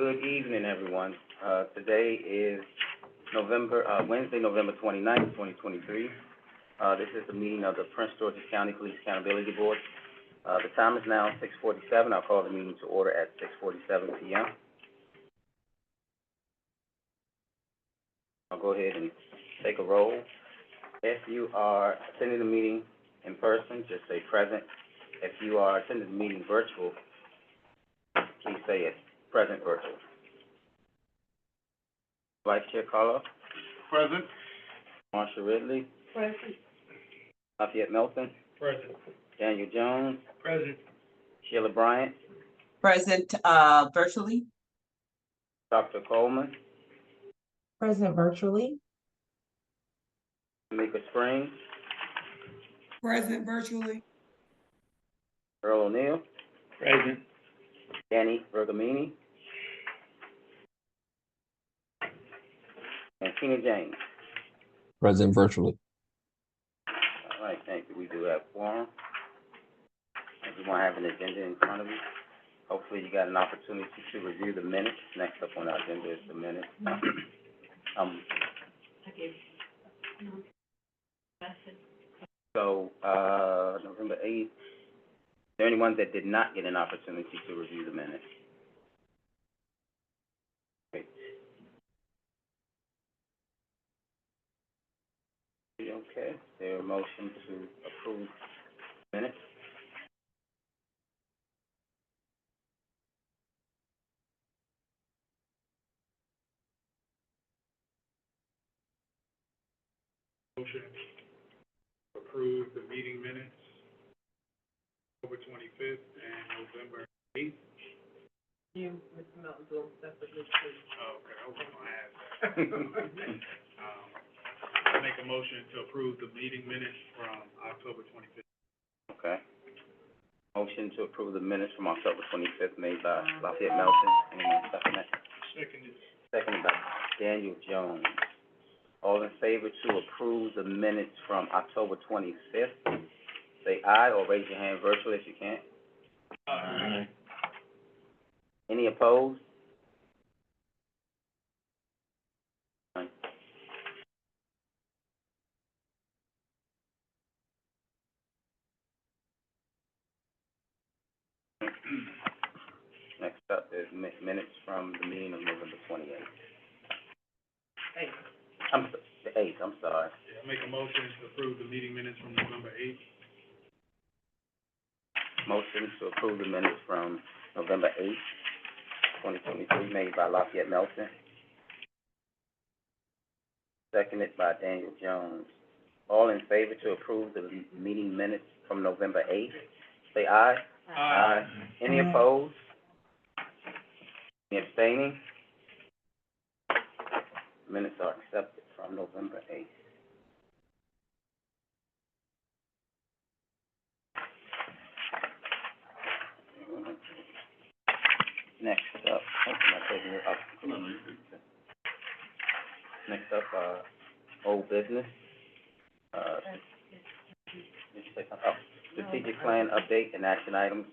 Good evening, everyone. Today is Wednesday, November 29th, 2023. This is the meeting of the Prince George's County Police Accountability Board. The time is now 6:47. I'll call the meeting to order at 6:47 p.m. I'll go ahead and take a roll. If you are attending the meeting in person, just say present. If you are attending the meeting virtual, please say it's present virtual. Vice Chair Carlos. Present. Marsha Ridley. Present. Lafayette Melton. Present. Daniel Jones. Present. Sheila Bryant. Present, virtually. Dr. Coleman. Present virtually. Tamika Springs. Present virtually. Earl O'Neill. Present. Danny Bergamini. And Tina James. Present virtually. All right, thank you. We do have quorum. Everyone have an agenda in front of you. Hopefully you got an opportunity to review the minutes. Next up on our agenda is the minutes. November 8th. Is there anyone that did not get an opportunity to review the minutes? Great. Okay, is there a motion to approve minutes? Motion to approve the meeting minutes, October 25th and November 8th. You, Mr. Melton, do them separately, please. Oh, okay, I was gonna ask that. I make a motion to approve the meeting minutes from October 25th. Okay. Motion to approve the minutes from October 25th made by Lafayette Melton. Anyone second that? Seconded. Seconded by Daniel Jones. All in favor to approve the minutes from October 25th, say aye or raise your hand virtually if you can. Aye. Any opposed? None. Next up is minutes from the meeting of November 28th. The 8th, I'm sorry. I make a motion to approve the meeting minutes from November 8th. Motion to approve the minutes from November 8th, 2023, made by Lafayette Melton. Seconded by Daniel Jones. All in favor to approve the meeting minutes from November 8th, say aye. Aye. Any opposed? Any abstaining? Minutes are accepted from November 8th. Next up, old business. Strategic plan update and action items.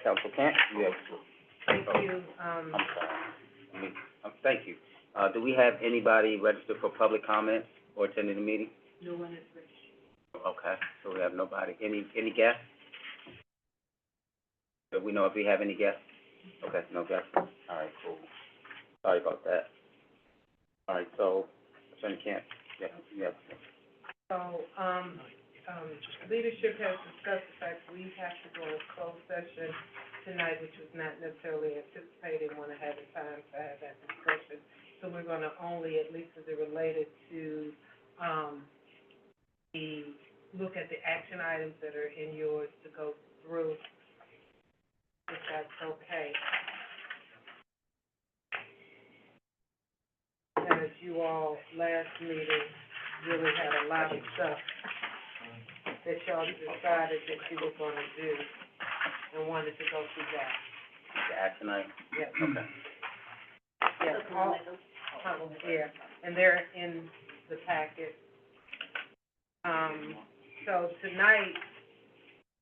Council Camp, you have. Thank you, I'm sorry. Thank you. Do we have anybody registered for public comment or attending the meeting? no one is registered. Okay, so we have nobody. Any guests? Do we know if we have any guests? Okay, no guests. All right, cool. Sorry about that. All right, so, Attorney Camp, yeah. So, leadership has discussed the fact we have to go in closed session tonight, which was not necessarily anticipated, want to have the time to have that discussion. So we're gonna only, at least as it related to, look at the action items that are in yours to go through, if that's okay. As you all, last meeting, really had a lot of stuff that y'all decided that you were gonna do, and wanted to go through that. The action item? Yes. Okay. Yeah, and they're in the packet. So tonight,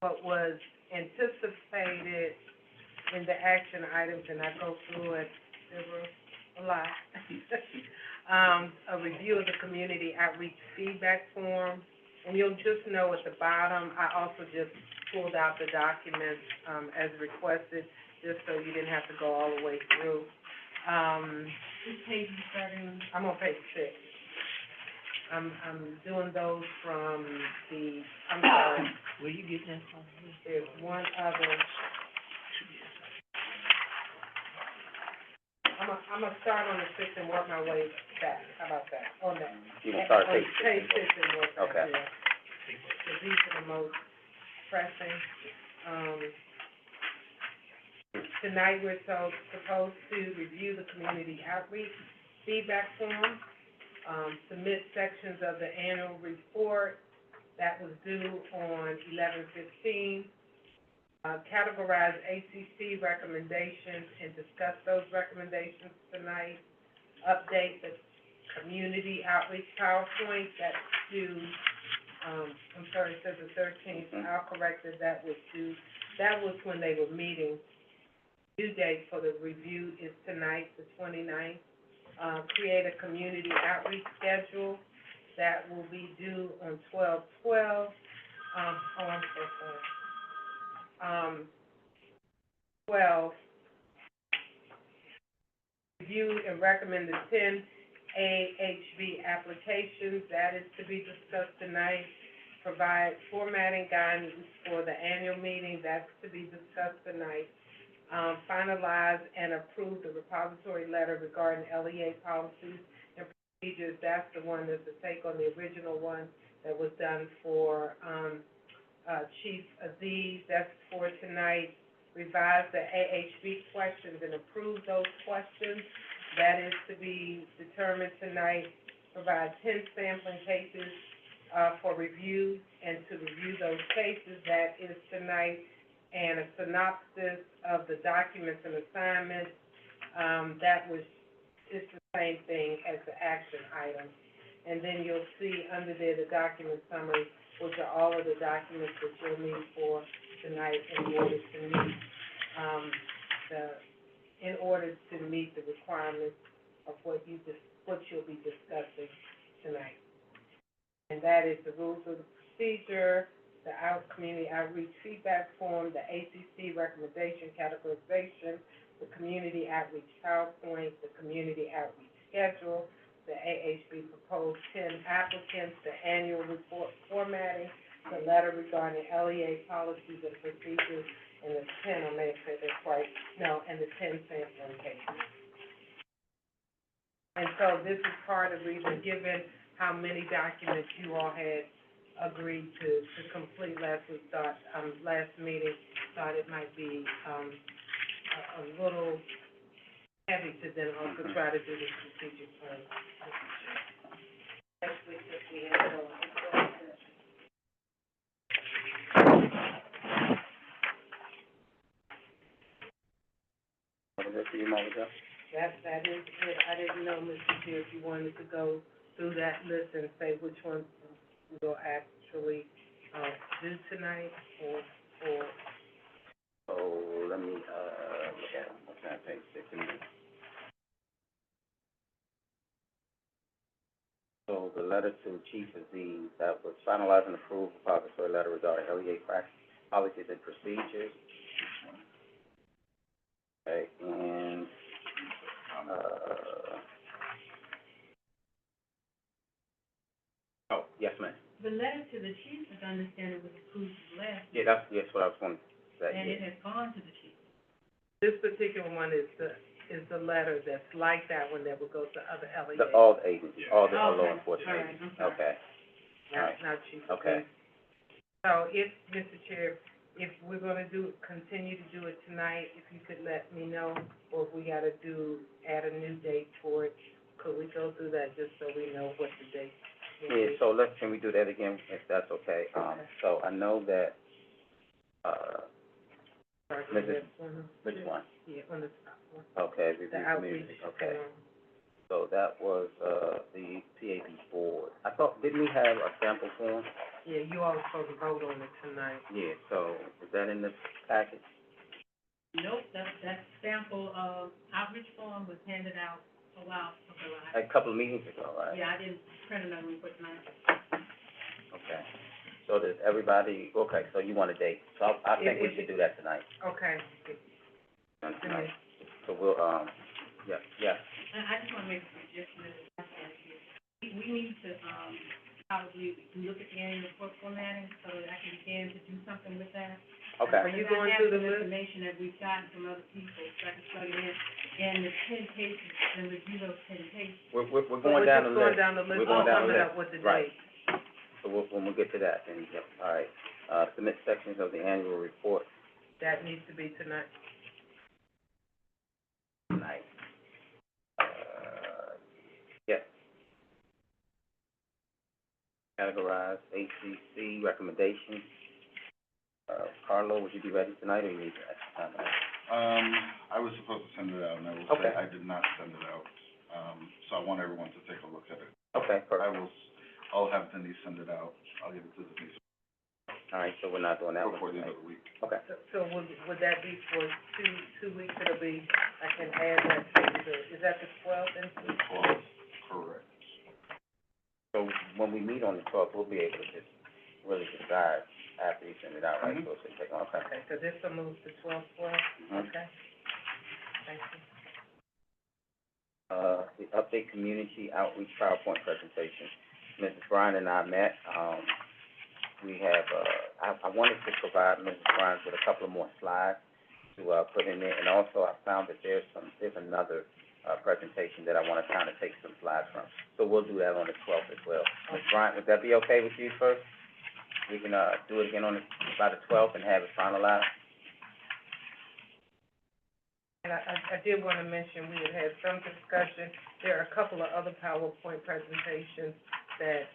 what was anticipated in the action items, and I go through it, there were a lot. A review of the community outreach feedback form, and you'll just know at the bottom, I also just pulled out the documents, as requested, just so you didn't have to go all the way through. Which page you starting? I'm on page 6. I'm doing those from the, I'm sorry. Where you getting that from? There's one other. I'm gonna start on the 6 and work my way back. How about that? On that. You can start On page page 6 and work back, Okay. yeah. So these are the most pressing. Tonight, we're supposed to review the community outreach feedback form, submit sections of the annual report that was due on 11/15, categorize ACC recommendations and discuss those recommendations tonight, update the community outreach PowerPoint that's due, I'm sorry, it says the 13th, I'll correct it, that was when they were meeting. Due date for the review is tonight, the 29th. Create a community outreach schedule that will be due on 12/12. I'm so sorry. 12. Review and recommend the 10 AHB applications, that is to be discussed tonight. Provide formatting guidance for the annual meeting, that's to be discussed tonight. Finalize and approve the repository letter regarding LEA policies and procedures. That's the one that's a take on the original one that was done for, Chief Aziz. That's for tonight. Revise the AHB questions and approve those questions. That is to be determined tonight. Provide 10 sampling cases, for review, and to review those cases. That is tonight. And a synopsis of the documents and assignments, it's the same thing as the action items. And then you'll see under there the document summary, which are all of the documents that you'll need for tonight in order to meet the requirements of what you'll be discussing tonight. And that is the rules of the procedure, the community outreach feedback form, the ACC recommendation categorization, the community outreach PowerPoint, the community outreach schedule, the AHB proposed 10 applicants, the annual report formatting, the letter regarding LEA policies and procedures, and the 10, I may have said that twice, and the 10 sampling cases. And so this is part of the reason, given how many documents you all had agreed to complete last meeting, thought it might be, a little heavy to then also try to do the strategic plan. Especially since we had it on the closed session. What is it for you, Melissa? That is it. I didn't know, Mr. Chair, if you wanted to go through that list and say which ones we'll actually, do tonight, or. So, let me, look at them. What's that, page 6 and 8? So, the letter to Chief Aziz, that was finalize and approve repository letter regarding LEA practice, policies and procedures. Okay, and, oh, yes, ma'am. The letter to the chief, as I understand it, was approved last, Yeah, that's what I was going to say, and it yeah. has gone to the chief. This particular one is the letter that's like that one that will go to other LEAs. All the agencies, all the law Okay. enforcement All right, agencies, I'm sorry. okay. Alright. Not Chief. Okay. So if, Mr. Chair, if we're gonna continue to do it tonight, if you could let me know, or if we gotta add a new date for it, could we go through that just so we know what the date will be? Yeah, so can we do that again, if that's okay? So I know that, Sorry, Mrs. mhm. which one? Yeah, on the top one. Okay, review The outreach. community, okay. So that was, the PAB board. I thought, didn't we have a sample form? Yeah, you all are supposed to vote on it tonight. Yeah, so is that in the package? Nope, that sample, outreach form was handed out a while ago. A couple of meetings ago, right? Yeah, I didn't print another one for tonight. Okay. So does everybody, okay, so you want a date. So I think we should do that tonight. Okay. Tonight. So we'll, yeah. I just wanna make a suggestion that we need to, probably look at the annual report formatting so that I can begin to do something with that. Okay. Are you going through the list? Information that we've gotten from other people, so I can plug it in the 10 pages, and review those 10 pages. We're going down the list. Going down the list, We're going down the coming list. up with the Right. date. So when we get to that, then, yep, all right. Submit sections of the annual report That needs to be tonight. tonight. Yes. Categorize ACC recommendations. Carlo, would you be ready tonight, or you need extra time? I was supposed to send it out, and I will Okay. say I did not send it out. So I want everyone to take a look at it. Okay, perfect. I'll have Denise send it out. I'll give it to Denise All right, so we're not doing that one before the end tonight. of the week. Okay. So would that be for two weeks, it'll be, I can add that to the, is that the 12th and? The 12th, correct. So when we meet on the 12th, we'll be able to just really decide after you send it out, right? Mhm. So it should take, okay. Okay, so this will move to 12/12, Mhm. okay? Thank you. The update community outreach PowerPoint presentation. Mrs. Bryan and I met, we have, I wanted to provide Mrs. Bryan with a couple of more slides to, put in there, and also I found that there's another, presentation that I wanna kinda take some slides from. So we'll do that on the 12th as well. Ms. Bryant, would that be okay with you first? We can, do it again by the 12th and have it finalized? And I did wanna mention, we had had some discussion, there are a couple of other PowerPoint presentations that,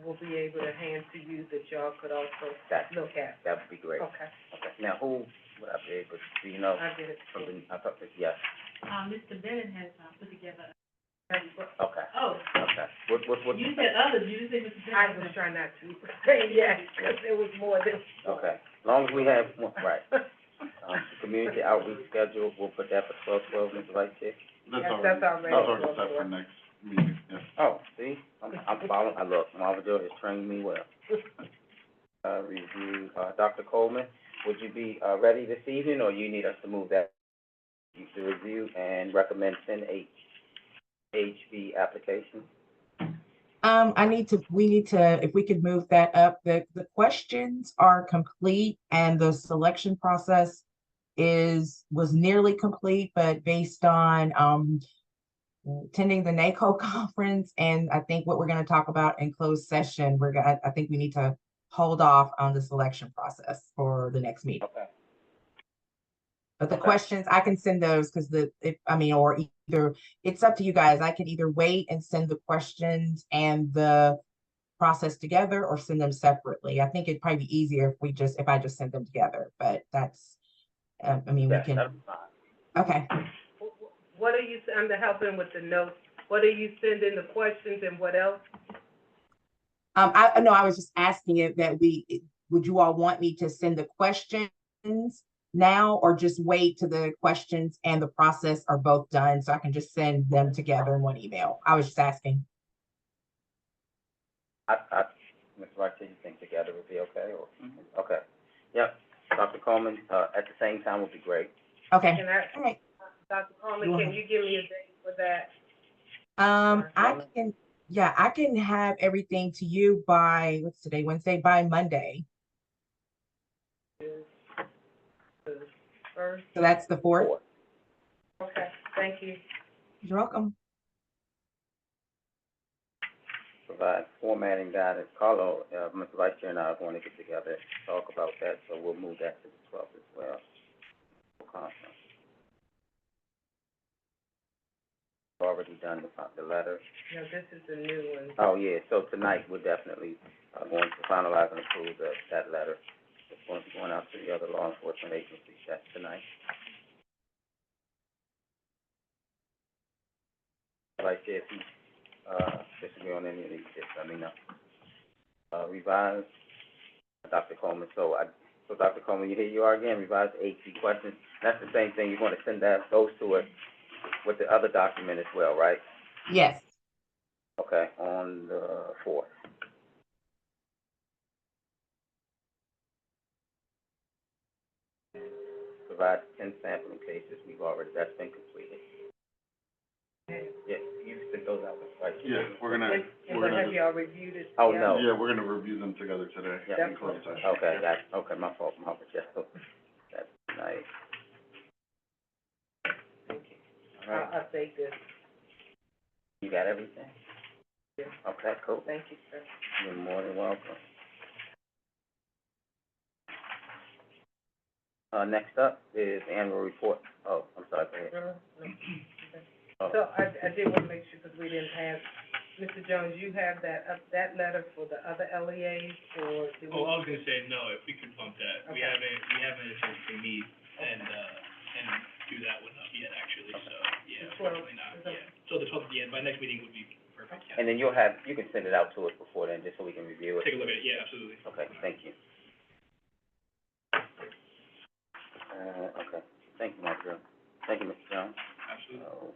we'll be able to hand to you that y'all could also look at. That would be great. Okay, Okay, now who would I be able, do you know, I did it. from the, I thought that, yes, Mr. Bennett has, put together, okay, oh, okay. What? you said others, you didn't say Mr. I Bennett. was trying not to say yes, because there was more than one. Okay, as long as we have, right. The community outreach schedule, we'll put that for 12/12, Mr. Vice Chair. That's already. That's already set for next meeting, yeah. Oh, see, I'm following, look, Marvin Joe has trained me well. Review, Dr. Coleman, would you be, ready this evening, or you need us to move that to review and recommend 10 HB application? we need to, if we could move that up, the questions are complete and the selection process was nearly complete, but based on, attending the NACO conference, and I think what we're gonna talk about in closed session, I think we need to hold off on the selection process for the next meeting. Okay. But the Okay. questions, I can send those, because or either, it's up to you guys. I can either wait and send the questions and the process together, or send them separately. I think it'd probably be easier if I just sent them together, but that's, we Yes, can, that'll be fine. okay. What are you, I'm helping with the notes, what are you sending the questions and what else? I was just asking if would you all want me to send the questions now, or just wait till the questions and the process are both done, so I can just send them together in one email? I was just asking. Mr. Vice Chair, you think together would be okay, or? Okay, yep, Dr. Coleman, at the same time would be great. Okay, Can all right. Dr. Coleman, can you give me a date for that? I can have everything to you by, what's today, Wednesday, by Monday. First, So that's the 4th. okay, thank you. You're welcome. Provide formatting guidance. Carlo, Mr. Vice Chair and I are going to get together and talk about that, so we'll move that to the 12th as well. Conference. Already done the letter. No, this is the new one. Oh, yeah, so tonight, we're definitely, going to finalize and approve that letter. It's going to be going out to the other law enforcement agencies, that's tonight. Vice Chair, if you, disagree on any of these, just let me know. Revise, Dr. Coleman, so So Dr. Coleman, here you are again, revised eight key questions. That's the same thing, you're gonna send those to us with the other document as well, right? Yes. Okay, on the 4th. Provide 10 sampling cases, that's been completed. Yeah, you sent those out, right? Yeah, we're gonna Have y'all reviewed it? Oh, Yeah. no. Yeah, we're gonna review them together today Yeah. in closed session. Okay, okay, my fault, that's nice. Thank you. All right, I'll update this. you got everything? Yeah. Okay, cool. Thank you, sir. You're more than welcome. Next up is annual report. Oh, I'm sorry, go ahead. No. Oh. So I did want to make sure, because we didn't have, Mr. Jones, you have that letter for the other LEAs, or do we? Oh, I was gonna say, no, if we could bump that, we Okay. haven't had a chance to meet and do that one up yet, actually, so, yeah, The 12th, unfortunately not, is that- yeah. So the 12th, yeah, by next meeting would be perfect, yeah. And then you can send it out to us before then, just so we can review it. Take a look at it, yeah, absolutely. Okay, thank you. Okay, thank you, Marjorie. Thank you, Mr. Jones. Absolutely.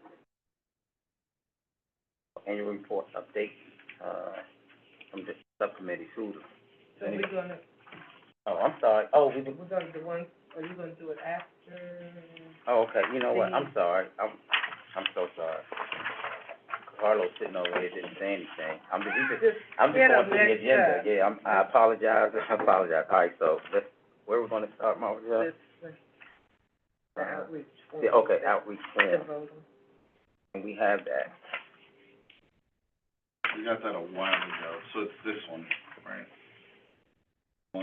Annual report update, from the subcommittee, Suda. So we're gonna, Oh, I'm sorry, are you gonna do it after? oh, okay, you know what, I'm sorry, I'm so sorry. Carlos sitting over here didn't say anything, I'm just Get going through up the next agenda, time. yeah, I apologize, all right, so, where we gonna start, Marjorie? The outreach. form. Yeah, okay, outreach The form, vote. and we have that. We got that a while ago, so it's this one, right?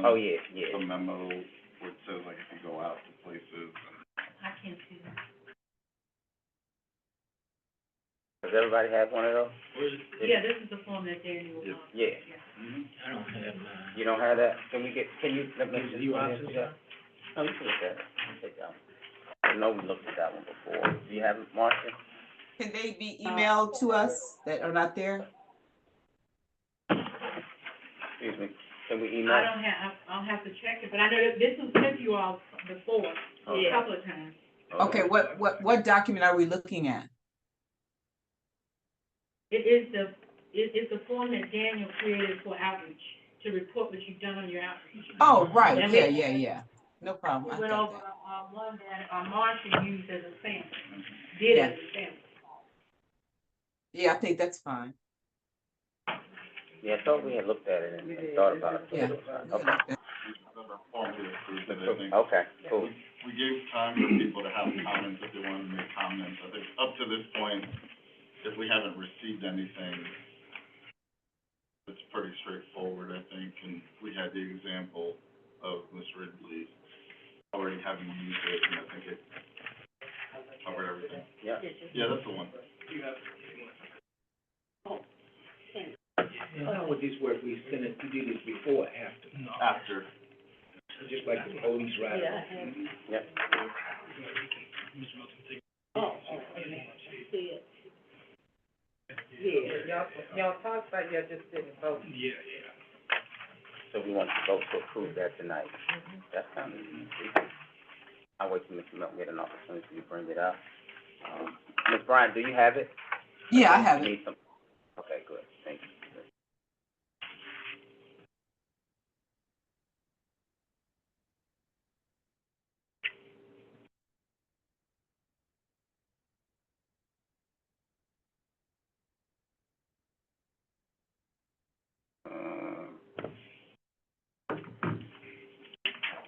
Oh, yeah, The memo where it says like if you go out to places. I can see that. Does everybody have one of those? Yeah, this is the form that Daniel, Yeah. Yeah. I don't have mine. You don't have that? Can you, let me. You want to? No, you can look at it. You can take that one. I know we looked at that one before. Do you have it, Marcia? Can they be emailed to us that are not there? Excuse me, can we I email? don't have, I'll have to check it, but I know that this was sent to you all before, a couple of times. Okay, what document are we looking at? It's the form that Daniel created for outreach, to report what you've done on your outreach. Oh, right, And yeah. No problem, I We went got over, that. one that, Marcia used as a sample, did as a sample. Yeah, I think that's fine. Yeah, I thought we had looked at it and thought about it. Yeah. Okay. Okay, cool. We gave time for people to have comments if they wanted to make comments. I think up to this point, if we haven't received anything, it's pretty straightforward, I think, and we had the example of Ms. Ridley already having used it, and I think it covered everything. Yeah. Yeah, that's the one. And how would this work? We send it, we do this before or after? After. Just like the police ride? Yep. Y'all talked about, y'all just didn't vote. Yeah. So we want to vote to approve that tonight. That's kind of easy. I'll wait till Mr. Milton get an opportunity to bring it up. Ms. Bryant, do you have it? Yeah, I have You it. need some- Okay, good, thank you.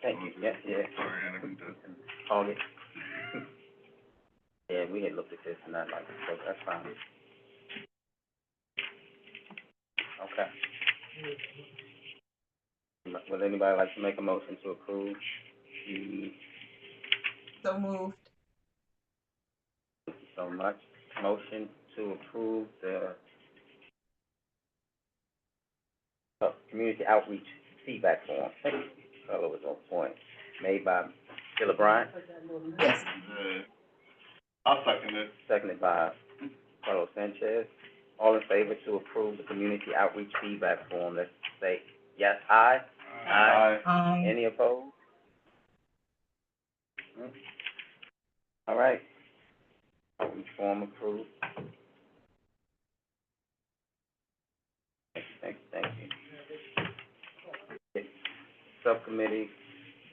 Thank you, yeah. Sorry, I didn't do it. August. Yeah, we had looked at this and I like it, so that's fine. Okay. Would anybody like to make a motion to approve the, So moved. thank you so much, motion to approve the community outreach feedback form. Thank you, fellow was on point. Made by Sheila Bryant, Yes. I'll second it. seconded by Carlos Sanchez. All in favor to approve the community outreach feedback form, let's say yes, aye. Aye. Any opposed? All right. Form approved. Thank you. Subcommittee,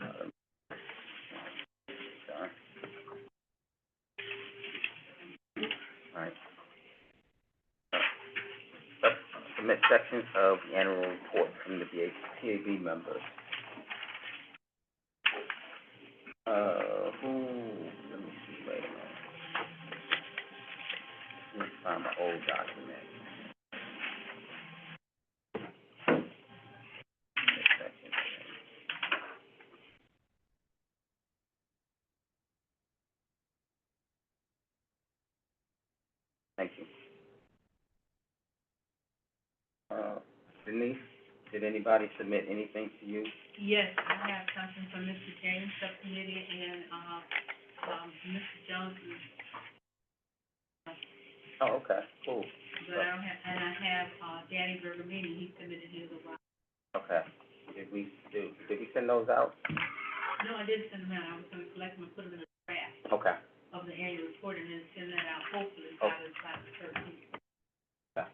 done. All right. Submit sections of the annual report from the PAB members. Let me see, wait a minute. Let me find my old document. Thank you. Denise, did anybody submit anything to you? Yes, I have something from Mr. James, subcommittee, and, Mr. Jones, Oh, okay, cool. but I don't have, and I have, Danny Bergamini, he submitted his a while. Okay. Did we send those out? No, I didn't send them out, I was gonna collect them and put them in a draft Okay. of the annual report and then send that out hopefully by the 13th. Yeah.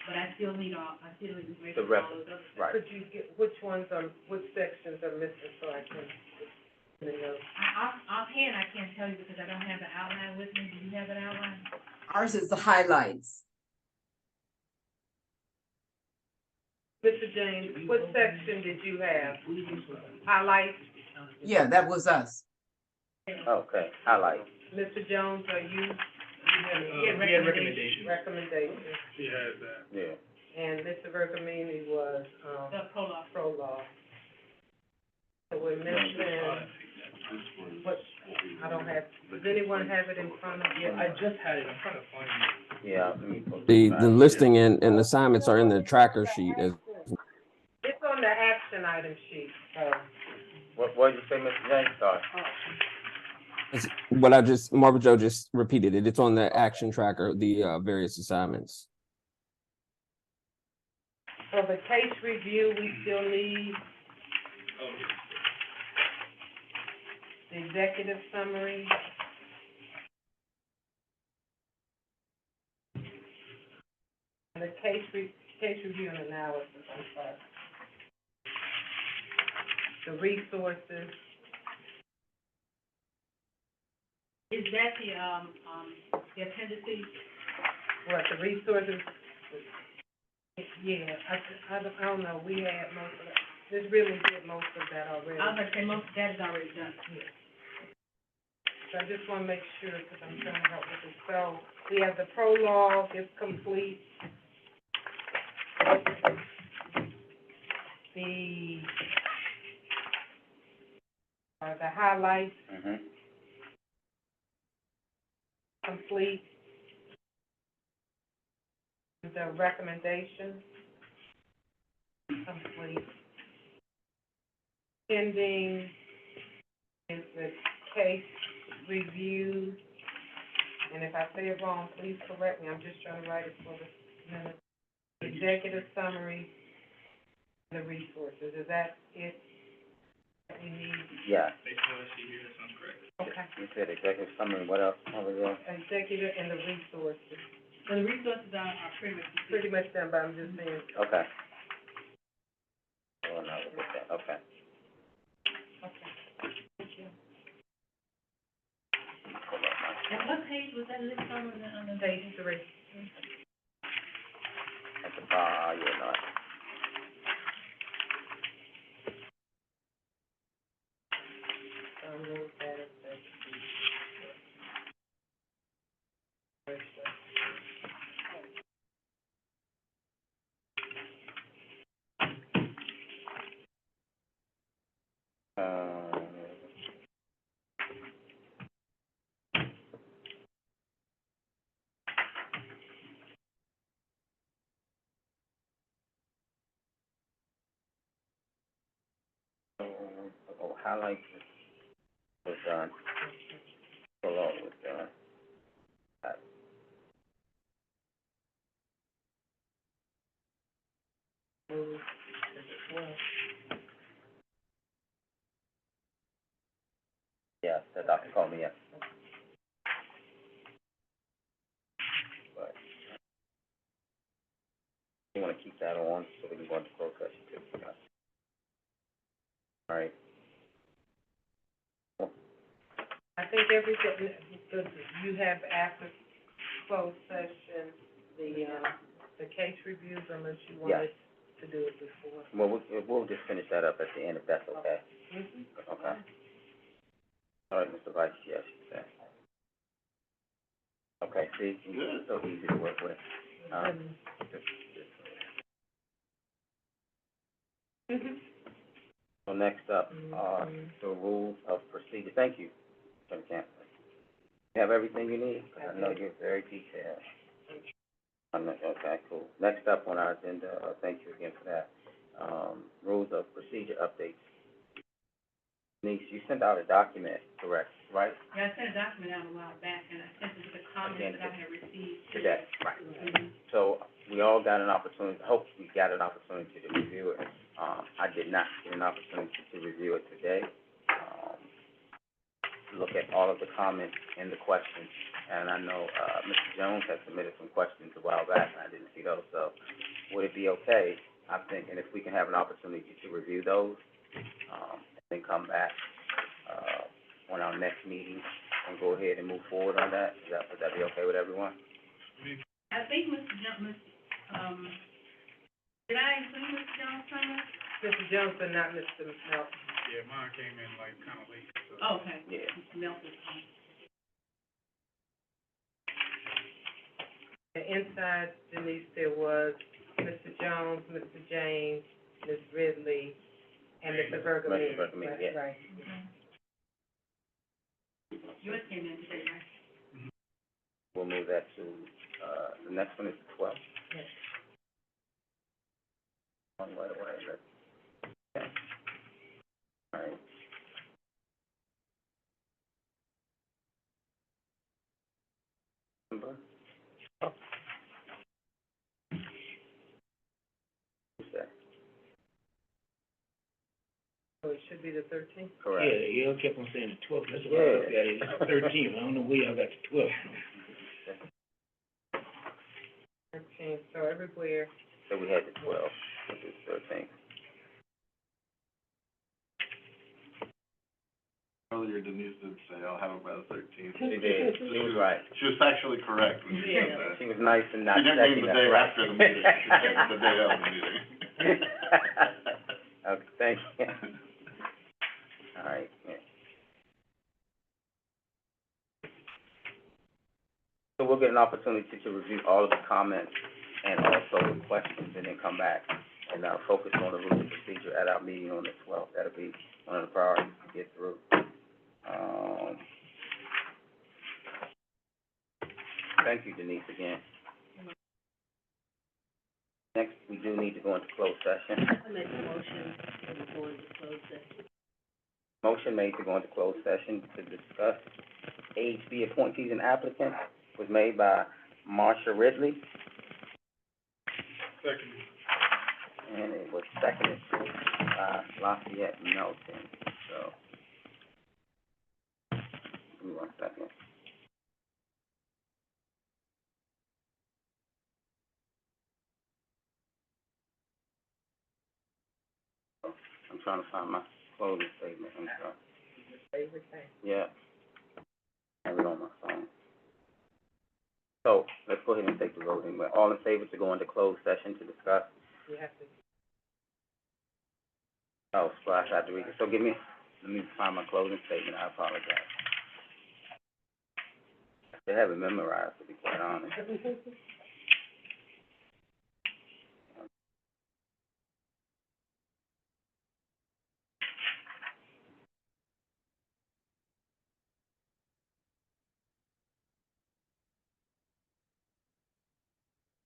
But I still need all the The all rep, those other. right. Could you get, which sections are missing so I can, Offhand, I can't tell you because I don't have the outline with me. Do you have an outline? Ours is the highlights. Mr. James, what section did you have? Highlights? Yeah, that was us. Okay, highlight. Mr. Jones, are you? Yeah, recommendations. Recommendations. He has that. Yeah. And Mr. Vergamini was, The prologue. prologue. So we're missing, what, I don't have, does anyone have it in front of you? I just had it, I'm trying to find it. Yeah, let me post The it. listing and assignments are in the tracker sheet as It's on the action item sheet, so. What did you say, Mr. James? Sorry. it's what I just Marva Joe just repeated it. It's on the action tracker, the various assignments. For the case review, we still need the executive summary. And the case review and analysis, I'm sorry. The resources, Is that the appendices? what, the resources? Yeah, I don't know, we had most of that, this really did most of that already. I was gonna say most of that is already done. So I just wanna make sure, because I'm trying to help with this. So, we have the prologue is complete. The highlights Mm-hmm. complete. The recommendation complete. Pending is the case review. And if I say it wrong, please correct me, I'm just trying to write it for the minute. Executive summary, the resources, is that it that we need? Yeah. Based on what I see here, that sounds correct. Okay. You said executive summary, what else? What was that? Executive and the resources, So the resources are pretty much pretty much done, but I'm just saying, Okay. Oh, no, look at that, okay. okay. Thank you. Pull up my- And what page was that list on the Page 3. At the bar, yeah, no. Move that as Highlights was done. Below was done. move as well. Yeah, the doctor called me, yes. But you wanna keep that on, so we can go into closed session too. All right. I think everything, you have after closed session, the case reviews, unless you wanted to do it before. Well, we'll just finish that up at the end, if that's okay. Okay. All right, Mr. Vice, yes, you said. Okay, see, it's so easy to work with. So next up, the rules of procedure. Thank you, Mr. Camp. You have everything you need? 'Cause I know you're very detailed. Okay, cool. Next up on our agenda, thank you again for that, rules of procedure updates. Denise, you sent out a document, correct, right? Yeah, I sent a document out a while back, and I sent it with the comments that I had received Today, right. Mhm. So we all got an opportunity, hope we got an opportunity to review it. I did not get an opportunity to review it today. Look at all of the comments and the questions. And I know, Mr. Jones had submitted some questions a while back, and I didn't see those, so would it be okay, I'm thinking, if we can have an opportunity to review those, and then come back, on our next meeting and go ahead and move forward on that? Would that be okay with everyone? I think did I include Mr. Jones' comment? Mr. Jones, but not Mr. Melton. Yeah, mine came in like kinda late, so. Oh, okay. Yeah. Mr. Melton's comment. Inside Denise, there was Mr. Jones, Mr. James, Ms. Ridley, and Mr. Bergelini. Mr. Bergelini, yeah. Right. Yours came in today, right? We'll move that to, the next one is the 12th. Yes. On right away, okay. All right. Number? Who's that? So it should be the 13th? Correct. Yeah, y'all kept on saying the 12th, that's what I looked at it, it's 13th, I don't know where y'all got the 12th. 13th, so everywhere. So we had the 12th, which is 13th. Earlier Denise did say, I'll have it by the 13th. She did, she was right. She was factually correct when she said that. She was nice and not She didn't checking mean the that, day right? after the meeting, she meant the day of the meeting. Okay, thank you. All right, yeah. So we'll get an opportunity to review all of the comments and also the questions, and then come back and, focus on the rules of procedure at our meeting on the 12th. That'll be one of the priorities to get through. Thank you, Denise, again. Next, we do need to go into closed session. I make a motion to go into closed session. Motion made to go into closed session to discuss AHB appointees and applicants was made by Marsha Ridley, Second. and it was seconded by Lafayette Melton, so. Give me 1 second. I'm trying to find my closing statement, I'm sorry. Favorite thing. Yeah. I have it on my phone. So, let's go ahead and take the vote anyway. All in favor to go into closed session to discuss? You have to, Oh, Splash, I have to read it. So let me find my closing statement, I apologize. They have it memorized, to be quite honest.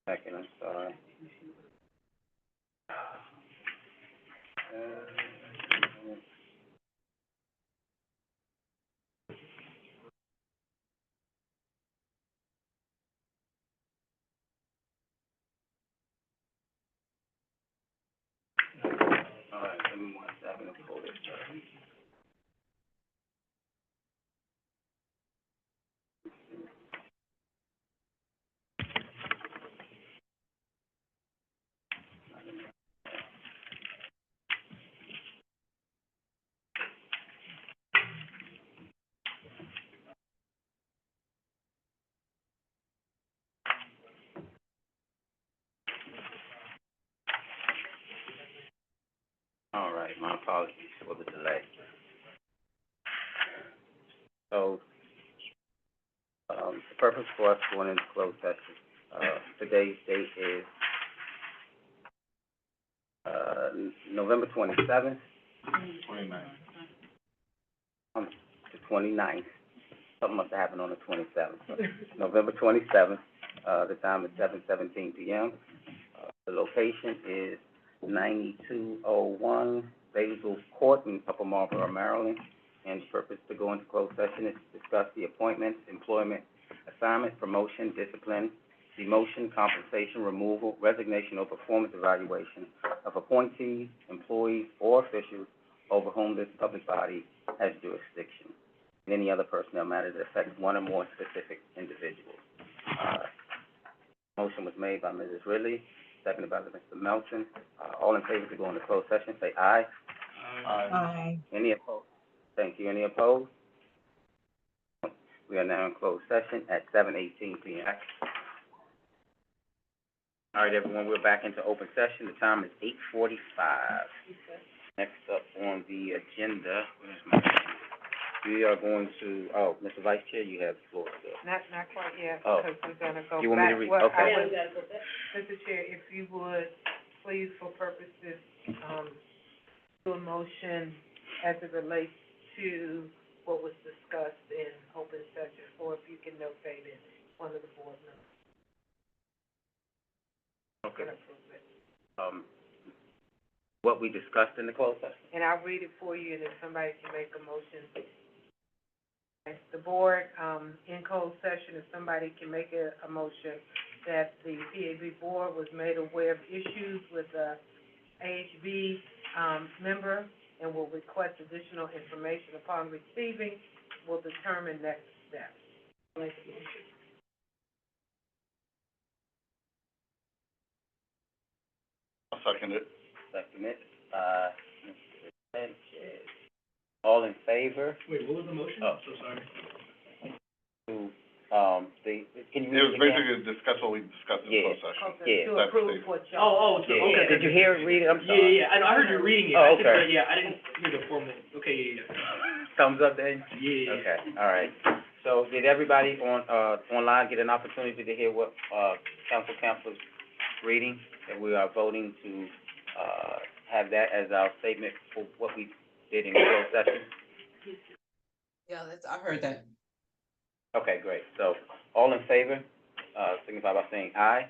Second, I'm sorry. All right, give me 1 second to pull this. All right, my apologies for the delay. So, the purpose for us going into closed session, today's date is, November 27th, 29. The 29th. Something must have happened on the 27th. November 27th, the time is 7:17 p.m. The location is 9201 Basil Court in Upper Marlboro, Maryland. And the purpose to go into closed session is to discuss the appointment, employment, assignment, promotion, discipline, demotion, compensation, removal, resignation, or performance evaluation of appointees, employees, or officials over whom this public body has jurisdiction, and any other personnel matters that affect one or more specific individuals. Motion was made by Mrs. Ridley, seconded by Mr. Melton. All in favor to go into closed session, say aye. Aye. Any opposed? Thank you. Any opposed? We are now in closed session at 7:18 p.m. All right, everyone, we're back into open session. The time is 8:45. Next up on the agenda, we are going to, Mr. Vice Chair, you have the floor still. Not quite yet, Oh. because we're gonna go back. You want me to read? Well, Okay. I would, Mr. Chair, if you would, please, for purposes, do a motion as it relates to what was discussed in open session, or if you can notate it, one of the board members Okay. can approve it. What we discussed in the closed session? And I'll read it for you, and if somebody can make a motion. The board, in closed session, if somebody can make a motion that the PAB board was made aware of issues with the AHB, member, and will request additional information upon receiving, will determine next steps. Make a motion. I'll second it. Seconded by Mr. Sanchez. All in favor? Wait, what was the motion? Oh. So sorry. To, can you It was read it again? basically to discuss what we discussed in Yeah. closed session. Yeah. To That's approve the- what y'all. So, Yeah. okay. Did you hear it, read it? I'm sorry. Yeah, I know, I heard you reading it. Oh, I just, okay. yeah, I didn't hear the formal, okay, yeah. Thumbs up, then? Yeah. Okay, all right. So did everybody online get an opportunity to hear what, council's reading? And we are voting to, have that as our statement for what we did in closed session? Yeah, I heard that. Okay, great. So, all in favor, signify by saying aye.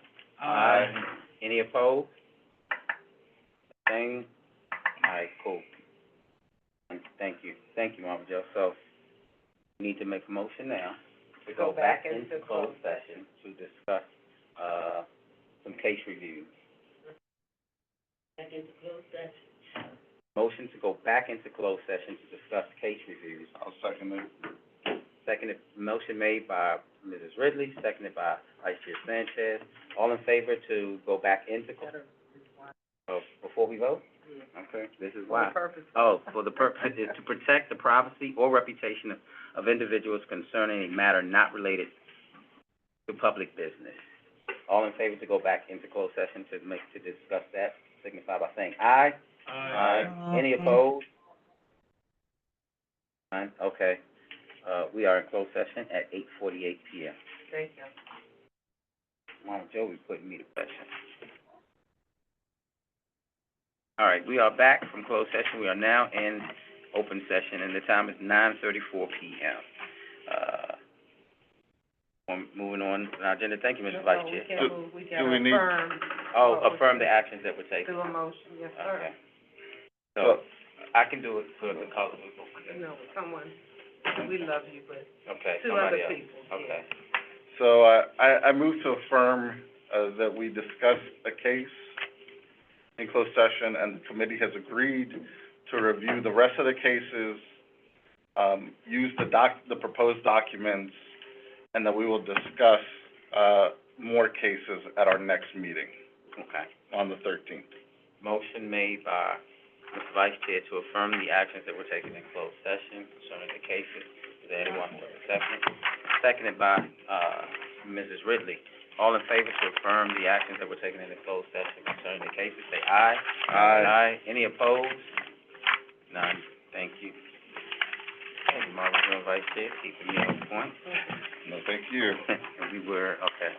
Any opposed? Same? All right, cool. Thank you, Mama Jo. So, we need to make a motion now to go back into closed session to discuss, some case reviews. Back into closed session. Motion to go back into closed session to discuss case reviews. I'll second it. Seconded, motion made by Mrs. Ridley, seconded by Vice Chair Sanchez. All in favor to go back into before we vote? Okay, this is why. For the purpose is to protect the privacy or reputation of individuals concerning a matter not related to public business. All in favor to go back into closed session to discuss that, signify by saying aye. Any opposed? None, okay. We are in closed session at 8:48 p.m. Thank you. Mama Jo, we putting me to pressure. All right, we are back from closed session. We are now in open session, and the time is 9:34 p.m. Moving on to our agenda. Thank you, Mr. Vice Chair. We do can we need- affirm. Affirm the actions that were taken. Do a motion, yes, sir. Okay. So, I can do it for the color. No, someone, we love you, but Okay, two other somebody else. people. Okay. So, I move to affirm, that we discussed a case in closed session, and the committee has agreed to review the rest of the cases, use the proposed documents, and that we will discuss, more cases at our next meeting Okay. on the 13th. Motion made by Mr. Vice Chair to affirm the actions that were taken in closed session concerning the cases. Is there anyone for the second? Seconded by, Mrs. Ridley. All in favor to affirm the actions that were taken in the closed session concerning the cases, say aye. Aye. Any opposed? None. Thank you. Thank you, Marvin, Vice Chair, keeping me on point. No, thank you. And we were, okay.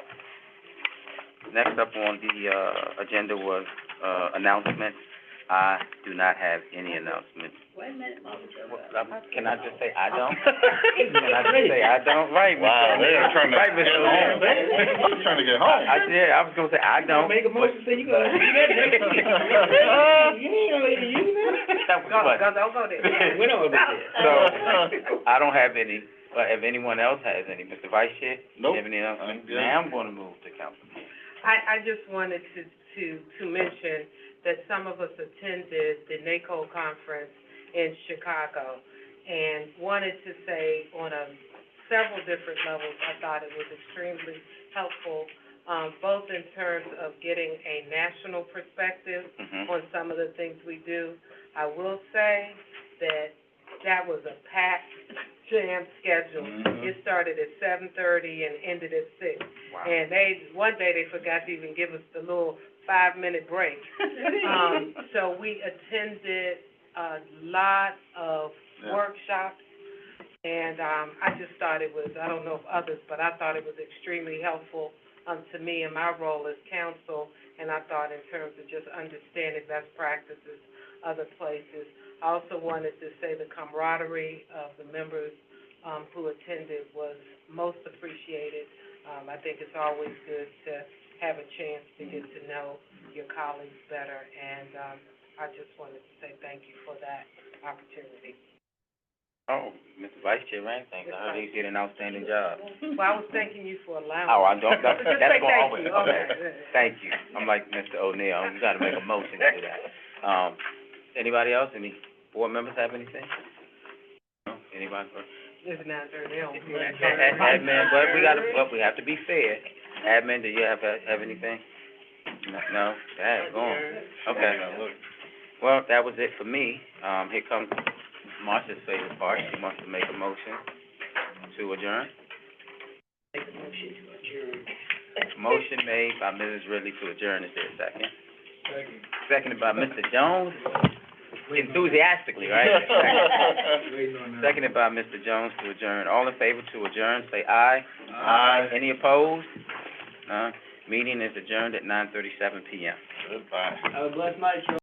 Next up on the, agenda was, announcements. I do not have any announcements. Wait a minute, Mama Jo. Can I just say I don't? Can I just say I don't? Right, Mr. Wow, they are trying to Right, get Mr. home. I'm trying to get home. I was gonna say I don't. Make a motion, say you gonna do that next week. You ain't gonna let you use that? Don't go there. We don't do that. So, I don't have any, but if anyone else has any, Mr. Vice Chair? Nope. You have any else? I'm good. Now I'm gonna move to council. I just wanted to mention that some of us attended the NACO conference in Chicago, and wanted to say on several different levels, I thought it was extremely helpful, both in terms of getting a national perspective Mhm. on some of the things we do. I will say that was a packed, jam schedule. Mhm. It started at 7:30 and ended at 6. Wow. And one day they forgot to even give us the little 5-minute break. So we attended a lot of Yeah. workshops, and, I just thought it was, I don't know if others, but I thought it was extremely helpful, to me in my role as counsel, and I thought in terms of just understanding best practices other places. I also wanted to say the camaraderie of the members, who attended was most appreciated. I think it's always good to have a chance to get to know your colleagues better, and, I just wanted to say thank you for that opportunity. Oh, Mr. Vice Chair, right? Thanks. I heard he did an outstanding job. Well, I was thanking you for allowing. Oh, I don't, Just that's say gonna thank always, you. okay. Thank you. I'm like Mr. O'Neill, you gotta make a motion to do that. Anybody else, any board members have anything? No, anybody? It's 9:30, they don't do that. Admin, but we have to be fair. Admin, do you have anything? No? Dang, go on. Okay. Well, that was it for me. Here comes Marcia's favorite part. She wants to make a motion to adjourn. Make a motion to adjourn. Motion made by Mrs. Ridley to adjourn. Is there a second? Seconded by Mr. Jones, enthusiastically, right? Seconded by Mr. Jones to adjourn. All in favor to adjourn, say aye. Aye. Any opposed? None. Meeting is adjourned at 9:37 p.m. Goodbye. Have a blessed night, y'all.